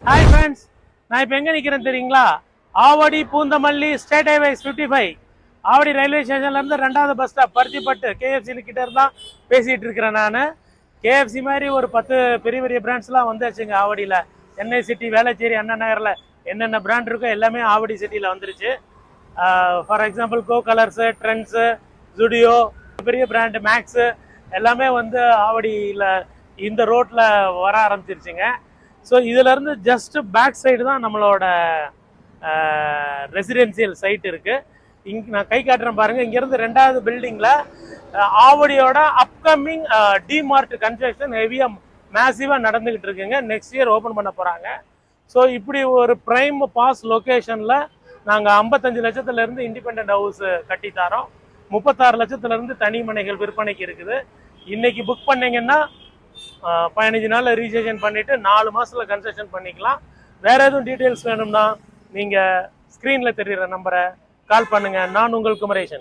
Hi friends, நான் இப்போ எங்கே நிற்கிறேன் தெரியுங்களா? Avadi Poonamallee state highways 55 Avadi railway ஸ்டேஷன்லேருந்து 2வது பஸ் ஸ்டாப் பருத்திப்பட்டு கேஎஃப்சி கிட்ட இருந்தால் பேசிகிட்டு இருக்கிறேன். நான் கேஎஃப்சி மாதிரி ஒரு 10 பெரிய பெரிய பிராண்ட்ஸ்லாம் வந்துருச்சுங்க ஆவடியில். சென்னை சிட்டி, வேளச்சேரி, அண்ணா நகரில் என்னென்ன பிராண்ட் இருக்கோ எல்லாமே ஆவடி சிட்டியில் வந்துருச்சு. For example Go Colors, Trends, Zudio, பெரிய பிராண்டு மேக்ஸு எல்லாமே வந்து ஆவடியில் இந்த ரோட்டில் வர ஆரம்பிச்சிருச்சுங்க. ஸோ இதிலேருந்து ஜஸ்ட் பேக் சைடு தான் நம்மளோட ரெசிடென்சியல் சைட் இருக்குது. இங்கே நான் கை காட்டுறேன் பாருங்கள். இங்கேருந்து 2வது பில்டிங்கில் ஆவடியோட அப்கமிங் டிமார்ட் கன்ஸ்ட்ரக்ஷன் ஹெவியாக மேசிவாக நடந்துக்கிட்டு இருக்குங்க. நெக்ஸ்ட் இயர் ஓப்பன் பண்ண போகிறாங்க. ஸோ இப்படி ஒரு ப்ரைம் பாஸ் லொக்கேஷனில் நாங்கள் 55 லட்சத்துலேருந்து இண்டிபெண்ட் ஹவுஸ் கட்டித்தரோம். 36 லட்சத்துலேருந்து தனி மனைகள் விற்பனைக்கு இருக்குது. இன்றைக்கி புக் பண்ணிங்கன்னா 15 நாளில் ரிஜிஸ்ட்ரேஷன் பண்ணிவிட்டு 4 மாதத்தில் கன்ஸ்ட்ரக்ஷன் பண்ணிக்கலாம். வேறு எதுவும் டீட்டெயில்ஸ் வேணும்னா நீங்கள் ஸ்க்ரீனில் தெரிகிற நம்பரை கால் பண்ணுங்கள். நான் உங்கள் குமரேசன்.